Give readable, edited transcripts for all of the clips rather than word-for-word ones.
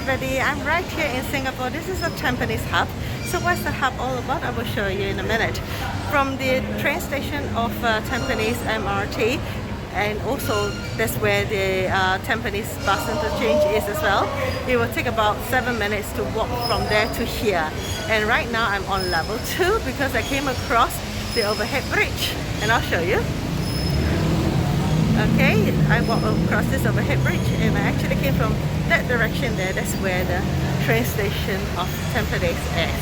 everybody, I'm right here in Singapore. This is the Tampines hub. So what's the hub all about? I will show you in a minute. From the train station of Tampines MRT, and also that's where the Tampines bus interchange is as well. It will take about 7 minutes to walk from there to here. And right now I'm on level 2 because I came across the overhead bridge, and I'll show you. Okay, I walked across this overhead bridge and I actually came from that direction there. That's where the train station of Tampines is.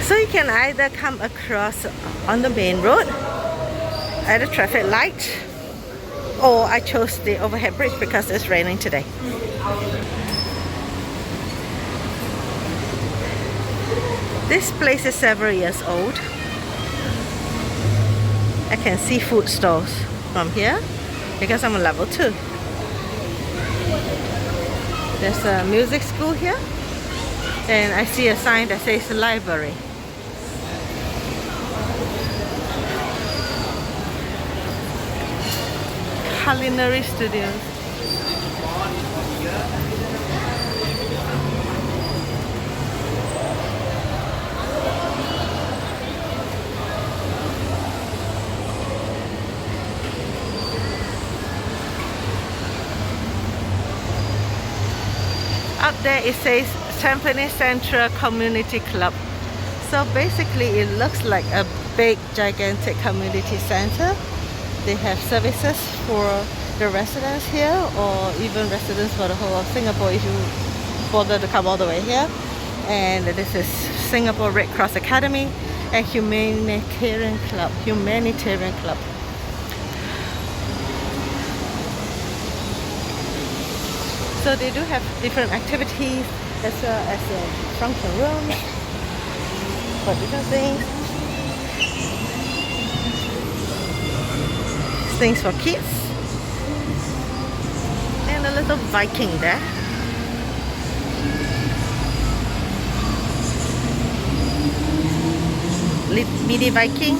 So you can either come across on the main road at a traffic light, or I chose the overhead bridge because it's raining today. This place is several years old. I can see food stalls from here because I'm on level 2. There's a music school here, and I see a sign that says library. Culinary studios. Up there it says Tampines Central Community Club. So basically it looks like a big gigantic community center. They have services for the residents here, or even residents for the whole of Singapore if you bother to come all the way here. And this is Singapore Red Cross Academy and Humanitarian Club. So they do have different activities as well as function rooms for different things. Things for kids. And a little Viking there. Mini Viking,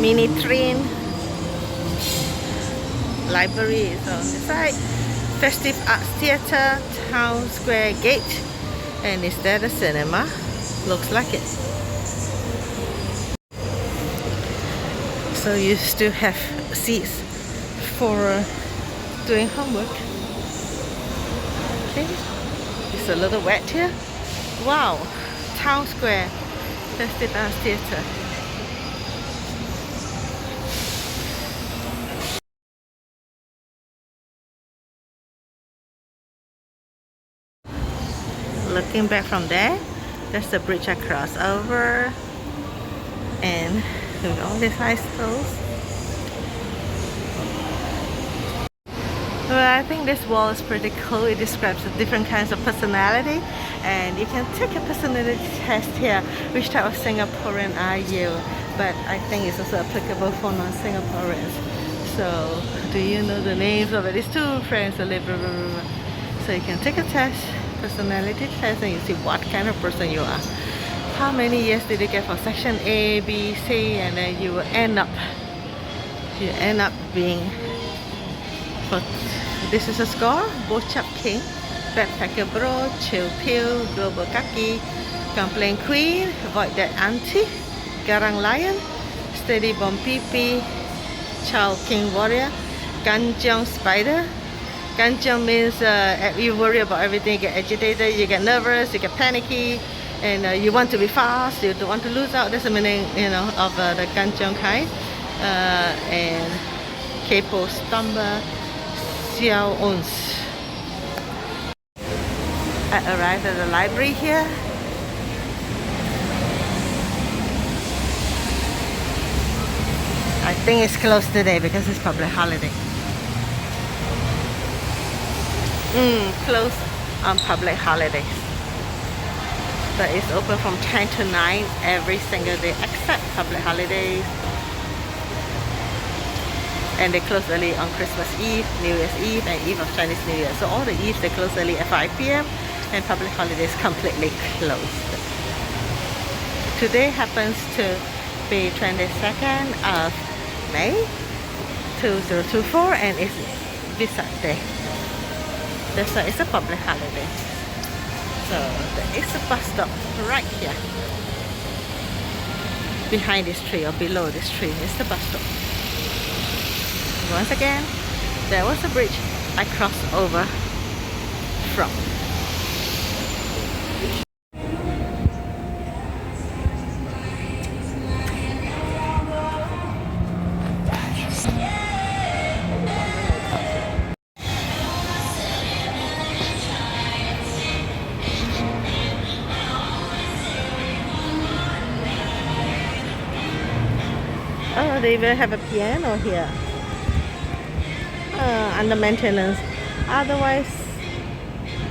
mini train. Library is on the side. Festive Arts Theatre, Town Square Gate, and is there the cinema? Looks like it. So you still have seats for doing homework. Okay, it's a little wet here. Wow, Town Square, Festive Arts Theatre. Looking back from there, there's the bridge I crossed over, and with all these high schools. Well, I think this wall is pretty cool. It describes the different kinds of personality, and you can take a personality test here. Which type of Singaporean are you? But I think it's also applicable for non-Singaporeans. So, do you know the names of these two friends that live? So you can take a test, personality test, and you see what kind of person you are. How many years did you get for section A, B, C, and then you will end up being for, this is a score: Bochap King, Backpacker Bro, Chill Pill, Global Kaki, Complain Queen, Void That Auntie, Garang Lion, Steady Bomb PP, Child King Warrior, Kanjong Spider. Kanjong means you worry about everything, you get agitated, you get nervous, you get panicky, and you want to be fast, you don't want to lose out. That's the meaning, of the Kanjong kind. And Kepo Stumber, Xiao Ons. I arrived at the library here. I think it's closed today because it's public holiday. Closed on public holidays. But it's open from 10 to 9 every single day except public holidays. And they close early on Christmas Eve, New Year's Eve, and Eve of Chinese New Year. So all the Eves they close early at 5 p.m. and public holidays completely closed. Today happens to be 22nd of May 2024, and it's Vesak Day. It's a public holiday. So there is a bus stop right here. Behind this tree or below this tree is the bus stop. Once again, there was a bridge I crossed over from. Oh, they will have a piano here. Under maintenance. Otherwise,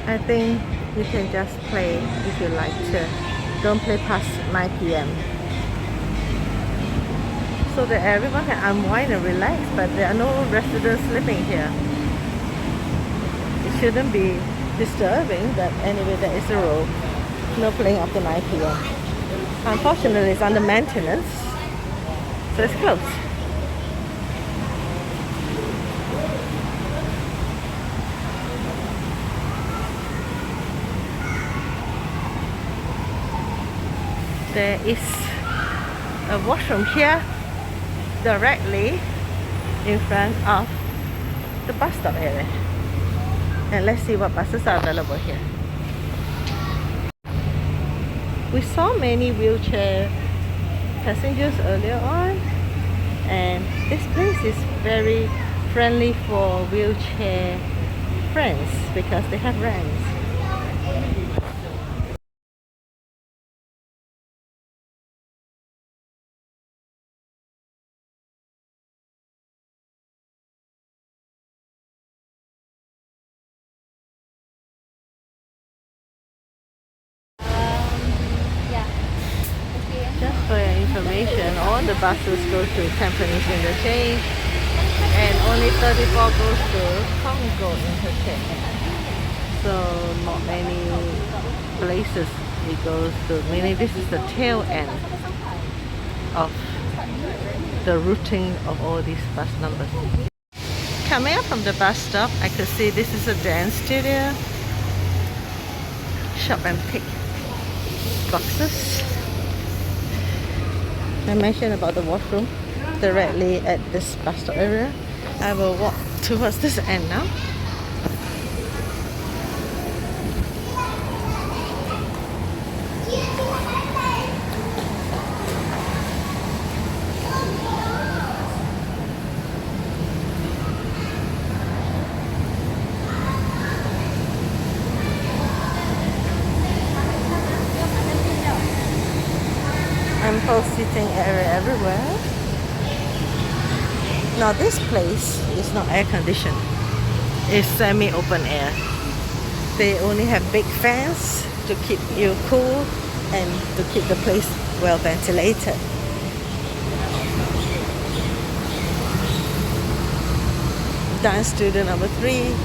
I think you can just play if you like to. Don't play past 9 p.m. So that everyone can unwind and relax, but there are no residents living here. It shouldn't be disturbing, but anyway, there is a rule. No playing after 9 p.m. Unfortunately, it's under maintenance, so it's closed. There is a washroom here directly in front of the bus stop area. And let's see what buses are available here. We saw many wheelchair passengers earlier on, and this place is very friendly for wheelchair friends because they have ramps. Just for your information, all the buses go to Tampines interchange and only 34 goes to Congo interchange. So not many places it goes to, meaning this is the tail end of the routing of all these bus numbers. Coming up from the bus stop, I could see this is a dance studio. Shop and pick boxes. I mentioned about the washroom directly at this bus stop area. I will walk towards this end now. Ample seating area everywhere. Now this place is not air conditioned. It's semi-open air. They only have big fans to keep you cool and to keep the place well ventilated. Dance studio number 3.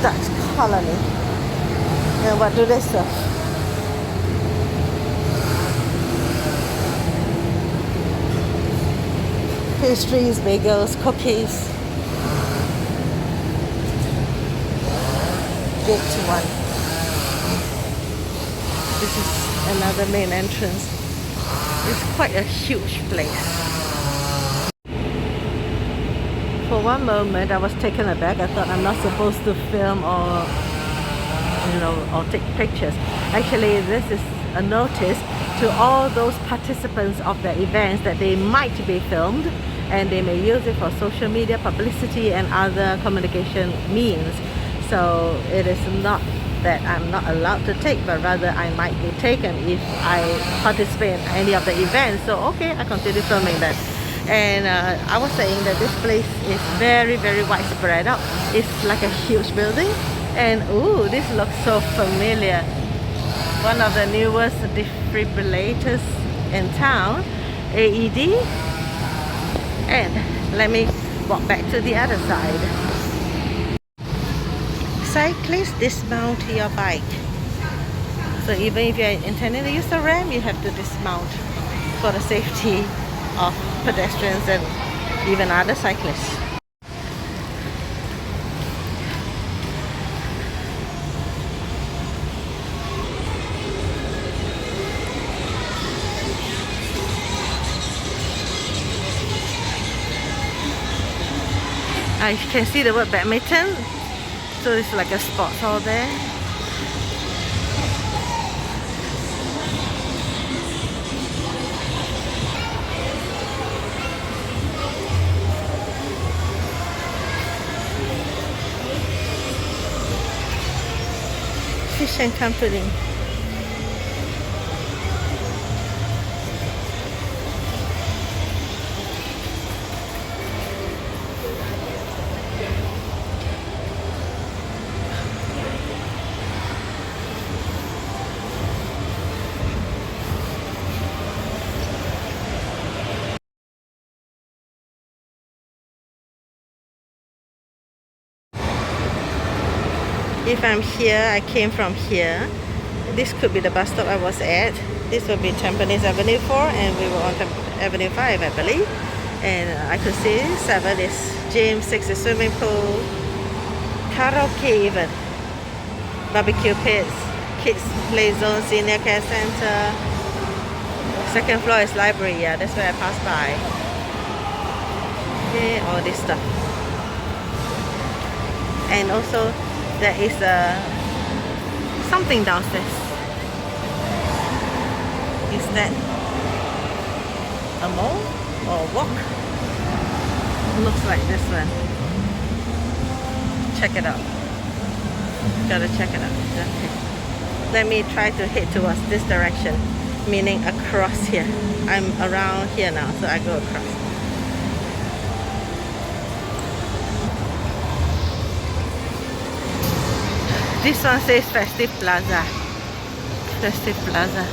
Dutch colony. And what do they serve? Pastries, bagels, cookies. Baked one. This is another main entrance. It's quite a huge place. For one moment I was taken aback. I thought I'm not supposed to film or or take pictures. Actually, this is a notice to all those participants of the events that they might be filmed and they may use it for social media publicity and other communication means. So it is not that I'm not allowed to take, but rather I might be taken if I participate in any of the events. So okay, I continue filming that. And I was saying that this place is very, very widespread out. It's like a huge building, and ooh, this looks so familiar. One of the newest defibrillators in town, AED. And let me walk back to the other side. Cyclists dismount your bike. So even if you're intending to use the ramp, you have to dismount for the safety of pedestrians and even other cyclists. I can see the word badminton, so it's like a sports hall there. Fish and Company. If I'm here, I came from here. This could be the bus stop I was at. This will be Tampines Avenue 4 and we were on Avenue 5, I believe. And I could see 7 is gym, 6 is swimming pool, karaoke even, barbecue pits, kids play zone, senior care center. Second floor is library, yeah, that's where I passed by. Okay, all this stuff. And also there is something downstairs. Is that a mall or a walk? Looks like this one. Check it out. Gotta check it out. Okay. Let me try to head towards this direction, meaning across here. I'm around here now, so I go across. This one says Festive Plaza. Festive Plaza.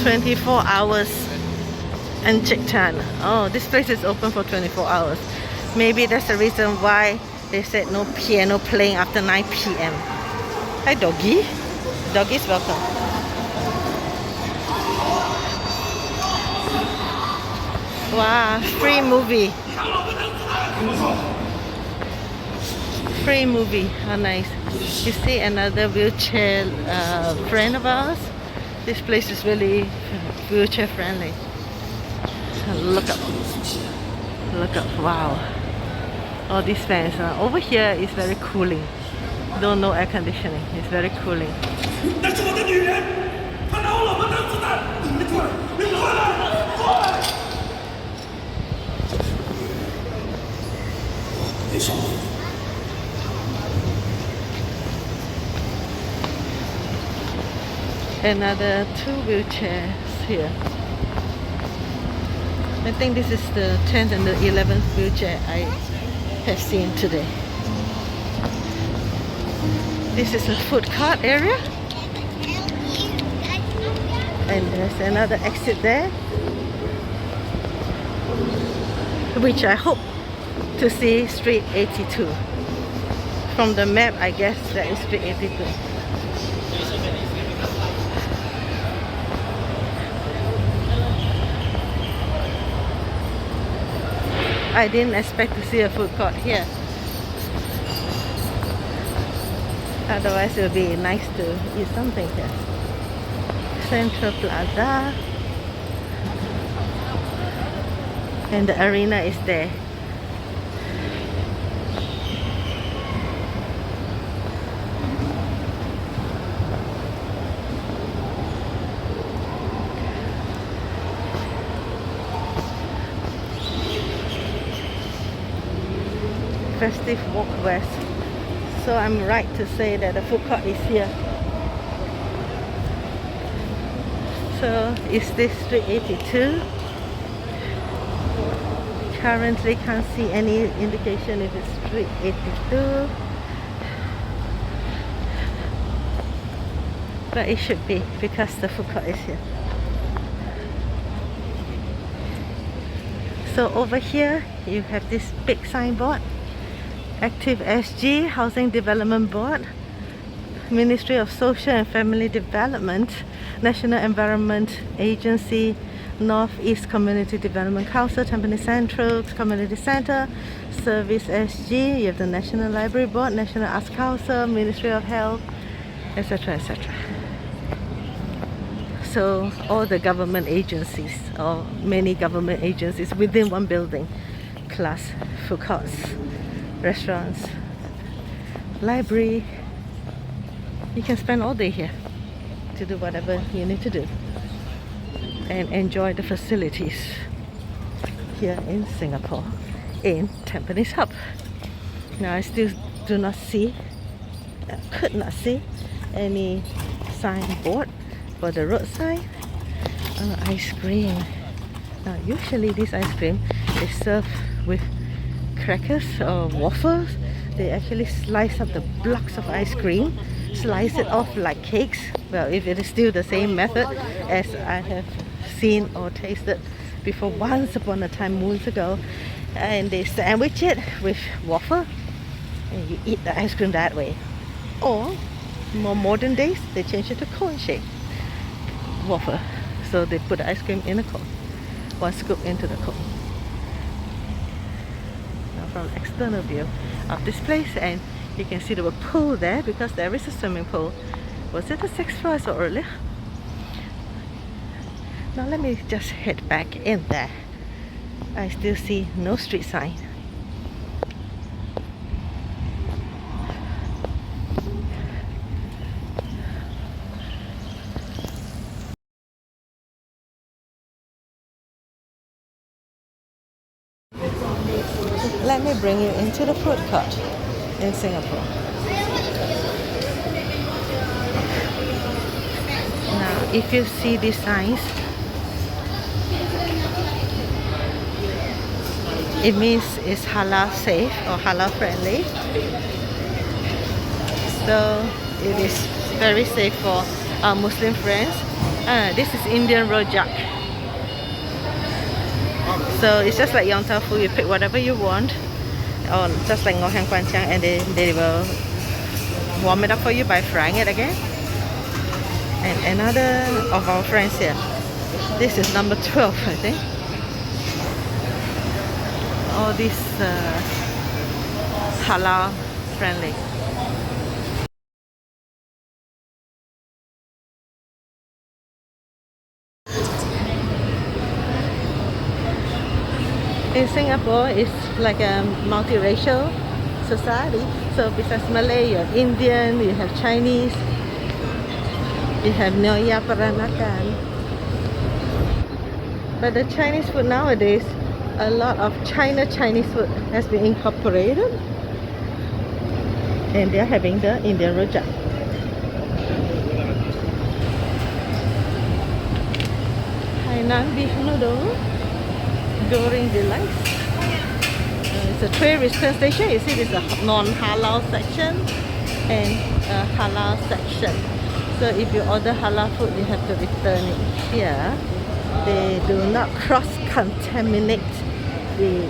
"24 hours and Chiktan." Oh, this place is open for 24 hours. Maybe that's the reason why they said no piano playing after 9 p.m. Hi, doggy. Doggy's welcome. Wow, free movie. Free movie, how nice. You see another wheelchair friend of ours. This place is really wheelchair friendly. Look up. Look up, wow. All these fans. Over here is very cooling. Though no air conditioning, it's very cooling. Another 2 wheelchairs here. I think this is the 10th and the 11th wheelchair I have seen today. This is a food court area. And there's another exit there, which I hope to see Street 82. From the map, I guess that is Street 82. I didn't expect to see a food court here. Otherwise it would be nice to eat something here. Central Plaza. And the arena is there. Festive Walk West. So I'm right to say that the food court is here. So is this Street 82? Currently can't see any indication if it's Street 82. But it should be because the food court is here. So over here you have this big signboard. Active SG Housing Development Board. Ministry of Social and Family Development, National Environment Agency, Northeast Community Development Council, Tampines Central Community Center, Service SG, you have the National Library Board, National Arts Council, Ministry of Health, etc., etc. So all the government agencies, or many government agencies within one building, plus food courts, restaurants, library. You can spend all day here to do whatever you need to do and enjoy the facilities here in Singapore, in Tampines Hub. Now I still do not see, could not see any signboard for the roadside ice cream. Now usually this ice cream is served with crackers or waffles. They actually slice up the blocks of ice cream, slice it off like cakes. Well, if it is still the same method as I have seen or tasted before once upon a time moons ago, and they sandwich it with waffle and you eat the ice cream that way. Or more modern days, they change it to cone shape waffle. So they put the ice cream in a cone, one scoop into the cone. Now from external view of this place, and you can see the pool there because there is a swimming pool. Was it the 6th floor or earlier? Now let me just head back in there. I still see no street sign. Let me bring you into the food court in Singapore. Now, if you see these signs, it means it's halal safe or halal friendly. So it is very safe for our Muslim friends. This is Indian rojak. So it's just like yong tau foo, you pick whatever you want, or just like ngoh hiang kwanchang, and they will warm it up for you by frying it again. And another of our friends here, this is number 12, I think. All these halal friendly. In Singapore, it's like a multiracial society. So besides Malay, you have Indian, you have Chinese, you have Nyonya Peranakan. But the Chinese food nowadays, a lot of Chinese food has been incorporated, and they're having the Indian rojak. Hainan beef noodle. During the lights. It's a tray return station. You see, there's a non-halal section and a halal section. So if you order halal food, you have to return it here. They do not cross-contaminate the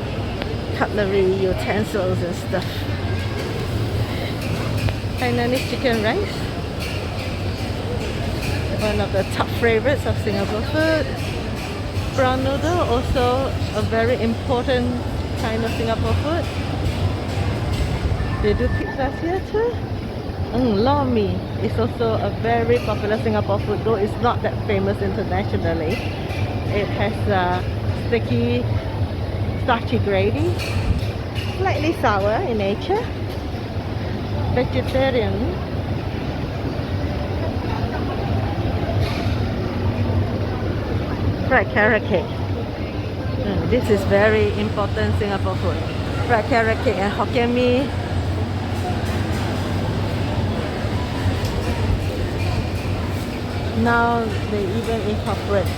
cutlery, utensils and stuff. Hainanese chicken rice, one of the top favorites of Singapore food. Prawn noodle, also a very important kind of Singapore food. They do pizzas here too. Lor mee is also a very popular Singapore food, though it's not that famous internationally. It has sticky, starchy gravy, slightly sour in nature, vegetarian. Fried carrot cake. This is very important Singapore food. Fried carrot cake and Hokkien mee. Now they even incorporate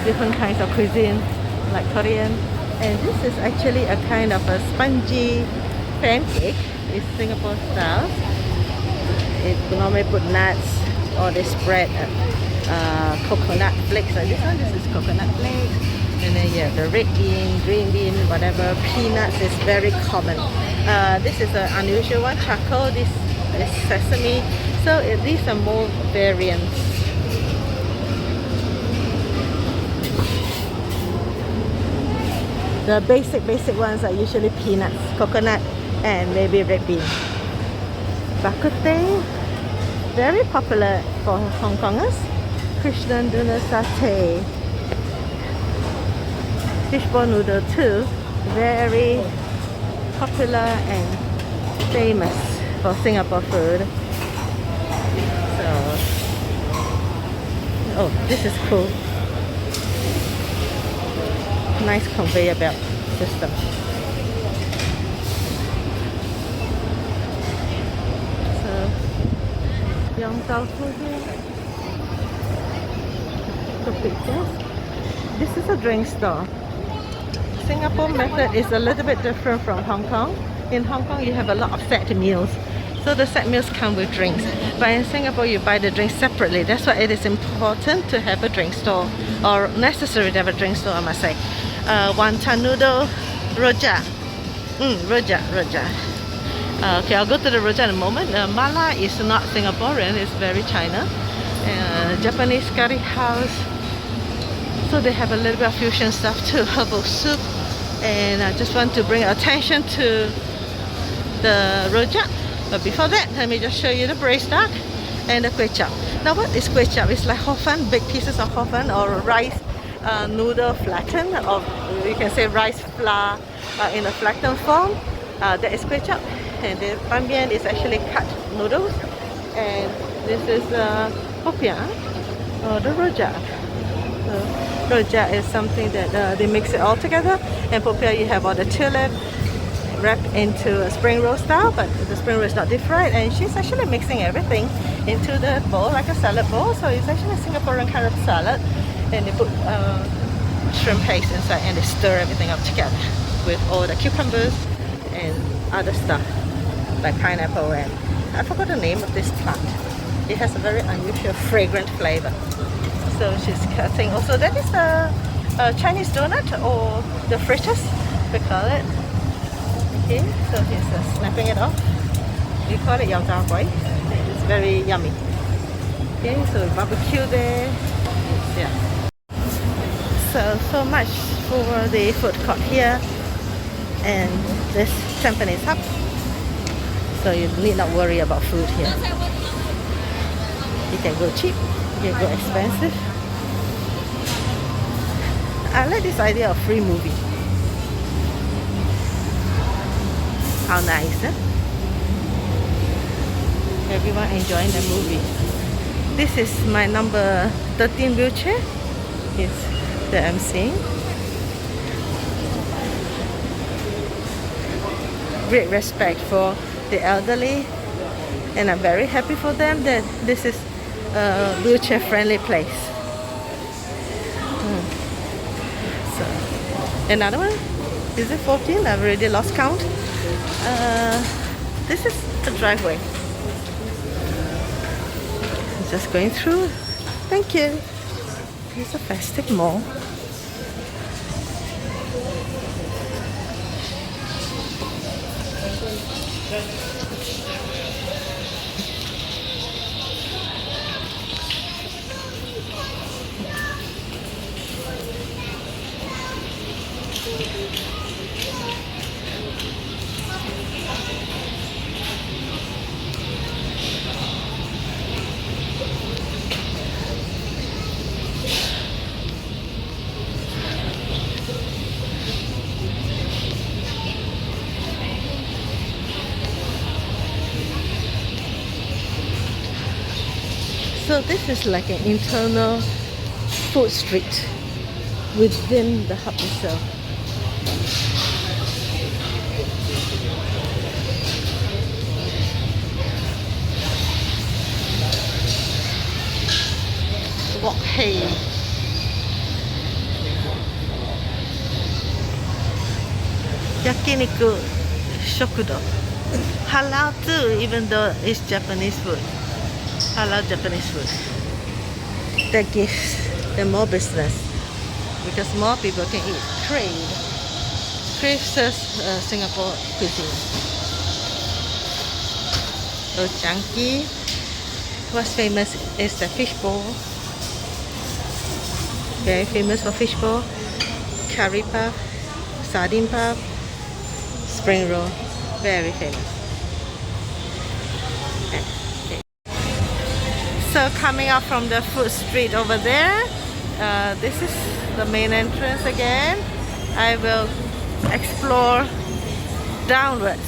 different kinds of cuisine like Korean. And this is actually a kind of a spongy pancake. It's Singapore style. It normally put nuts, or they spread coconut flakes. Like this is coconut flakes, and then you have the red bean, green bean, whatever. Peanuts is very common. This is an unusual one, charcoal. This is sesame. So these are more variants. The basic ones are usually peanuts, coconut, and maybe red bean. Bak kut teh, very popular for Hong Kongers. Fish tuna satay. Fishball noodle too, very popular and famous for Singapore food. So, oh, this is cool. Nice conveyor belt system. So, Yong Tau Foo here. The pictures. This is a drink store. Singapore method is a little bit different from Hong Kong. In Hong Kong, you have a lot of set meals. So the set meals come with drinks. But in Singapore, you buy the drinks separately. That's why it is important to have a drink store, or necessary to have a drink store, I must say. Wonton noodle, rojak. Rojak. Okay, I'll go to the rojak in a moment. Mala is not Singaporean, it's very China. Japanese curry house. So they have a little bit of fusion stuff too, herbal soup. And I just want to bring attention to the rojak. But before that, let me just show you the braised duck and the kway chap. Now what is kway chap? It's like hor fun, big pieces of hor fun or rice noodle flattened, or you can say rice flour in a flattened form. That is kway chap. And the ban mian is actually cut noodles. And this is popiah or the rojak. So, rojak is something that they mix it all together, and popiah you have all the tulip wrapped into a spring roll style, but the spring roll is not deep fried, and she's actually mixing everything into the bowl like a salad bowl. So it's actually a Singaporean kind of salad, and they put shrimp paste inside and they stir everything up together with all the cucumbers and other stuff like pineapple, and I forgot the name of this plant. It has a very unusual fragrant flavor. So she's cutting. Also, that is a Chinese donut, or the fritters we call it. Okay, so he's snapping it off. We call it yao zhao guai. It's very yummy. Okay, so barbecue there. Yeah. So much for the food court here and this Tampines hub. So you need not worry about food here. You can go cheap, you can go expensive. I like this idea of free movie. How nice, eh? Everyone enjoying the movie. This is my number 13 wheelchair. It's that I'm seeing. Great respect for the elderly, and I'm very happy for them that this is a wheelchair friendly place. So another one, is it 14? I've already lost count. This is the driveway. Just going through. Thank you. It's a festive mall. So this is like an internal food street within the hub itself. Wok Hei. Yakiniku Shokudo. Halal too, even though it's Japanese food. Halal Japanese food. That gives them more business because more people can eat. Crave serves Singapore cuisine. chunky. What's famous is the fishbowl. Very famous for fishbowl. Curry puff, sardine puff, spring roll. Very famous. Okay. So coming up from the food street over there, this is the main entrance again. I will explore downwards.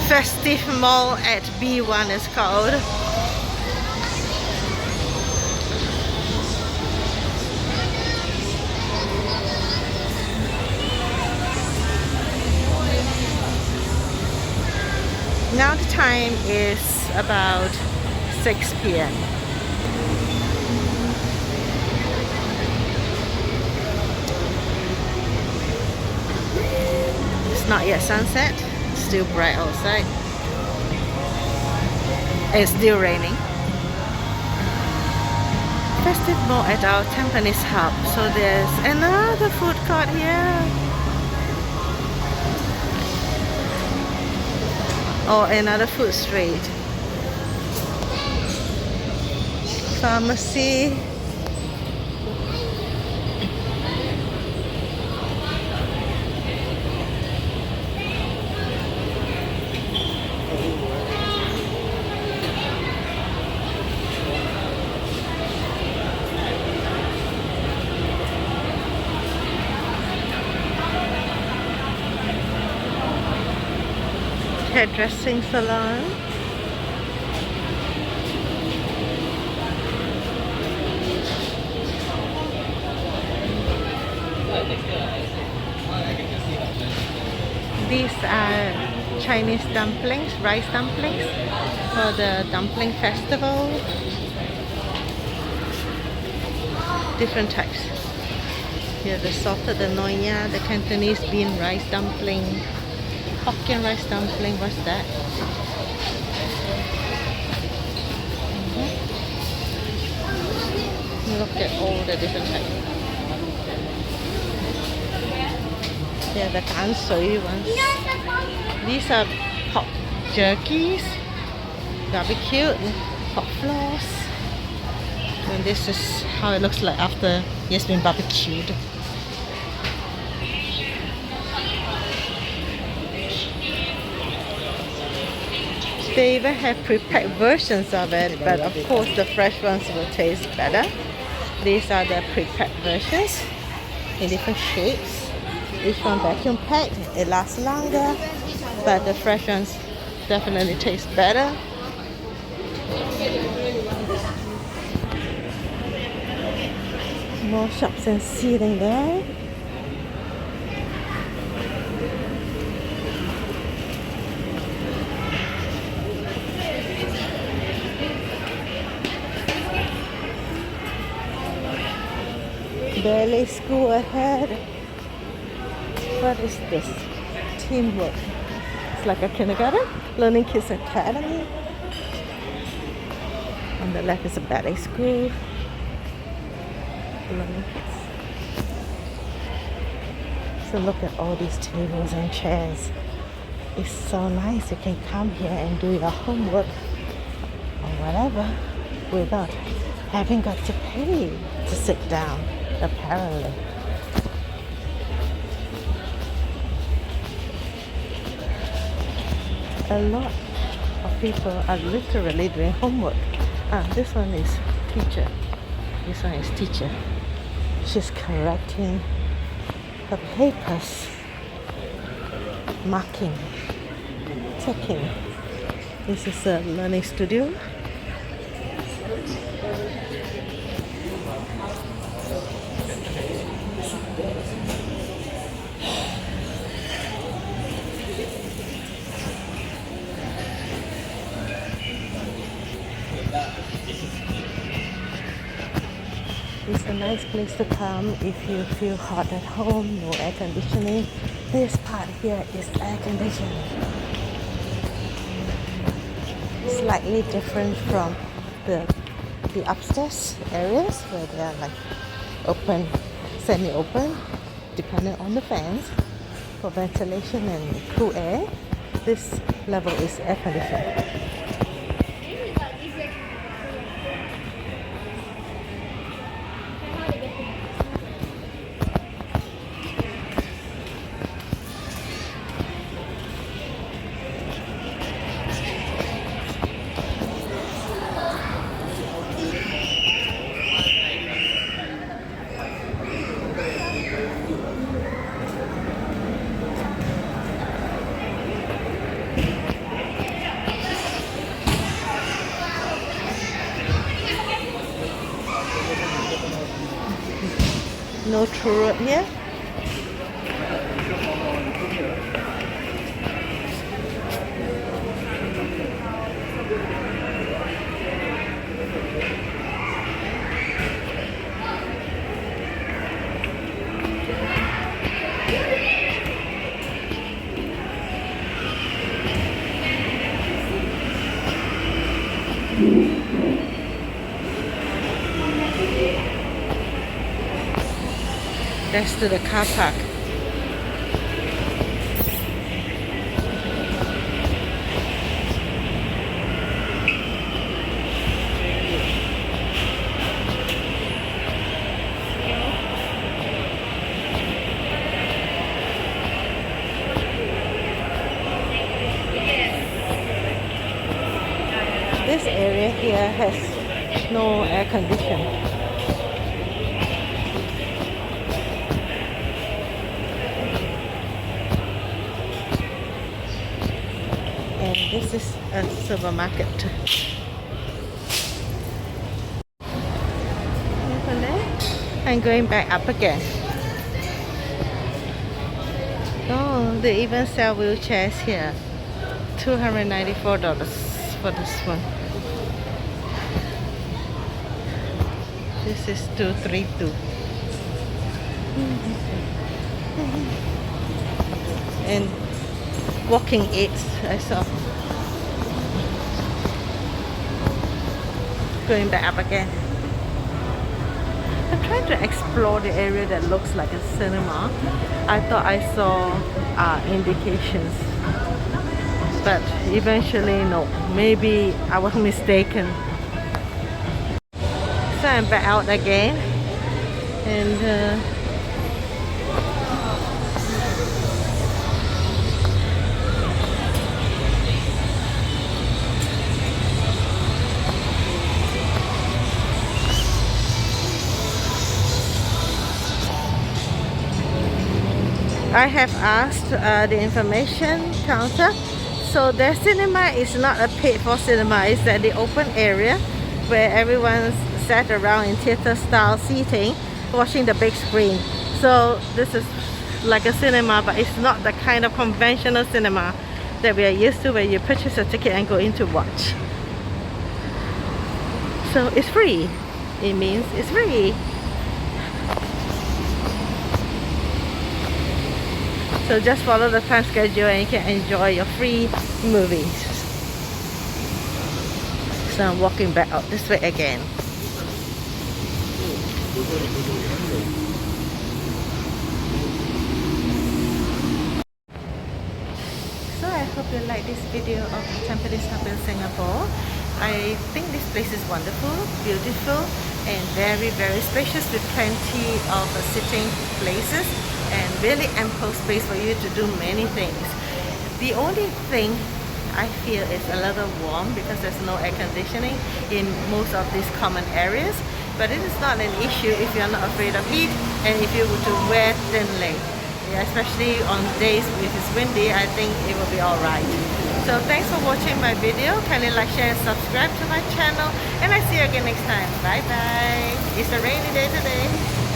Festive Mall at B1 is called. Now the time is about 6 p.m. It's not yet sunset, it's still bright outside. It's still raining. Festive Mall at our Tampines hub. So there's another food court here. Or another food street. Pharmacy. Hairdressing salon. These are Chinese dumplings, rice dumplings for the dumpling festival. Different types. Here the salted, the nonya, the Cantonese bean rice dumpling. Hokkien rice dumpling, what's that? Look at all the different types. Yeah, the kan sui ones. These are pork jerkies, barbecued, pork floss. And this is how it looks like after it's been barbecued. They even have prepared versions of it, but of course the fresh ones will taste better. These are the prepared versions in different shapes. Each one vacuum packed, it lasts longer, but the fresh ones definitely taste better. More shops and seating there. Ballet school ahead. What is this? Teamwork. It's like a kindergarten. Learning Kids Academy. On the left is a ballet school. Learning Kids. So look at all these tables and chairs. It's so nice. You can come here and do your homework or whatever without having got to pay to sit down. Apparently. A lot of people are literally doing homework. This one is teacher. This one is teacher. She's correcting her papers, marking, checking. This is a learning studio. It's a nice place to come if you feel hot at home, no air conditioning. This part here is air conditioning. Slightly different from the upstairs areas where they are like open, semi-open, depending on the fans for ventilation and cool air. This level is air conditioning. tour road here. That's to the car park. This area here has no air conditioning. And this is a supermarket. I'm going back up again. Oh, they even sell wheelchairs here. $294 for this one. This is 232. And walking aids I saw. Going back up again. I'm trying to explore the area that looks like a cinema. I thought I saw indications, but eventually no. Maybe I was mistaken. So I'm back out again, and I have asked the information counter. So their cinema is not a paid for cinema. It's at the open area where everyone's sat around in theater style seating watching the big screen. So this is like a cinema, but it's not the kind of conventional cinema that we are used to, where you purchase a ticket and go in to watch. So it's free. It means it's free. So just follow the time schedule and you can enjoy your free movies. So I'm walking back out this way again. So I hope you like this video of Tampines, Singapore. I think this place is wonderful, beautiful, and very, very spacious, with plenty of sitting places and really ample space for you to do many things. The only thing I feel is a little warm because there's no air conditioning in most of these common areas, but it is not an issue if you're not afraid of heat and if you were to wear thinly. Yeah, especially on days if it's windy, I think it will be alright. So thanks for watching my video. Kindly like, share and subscribe to my channel, and I see you again next time. Bye bye. It's a rainy day today.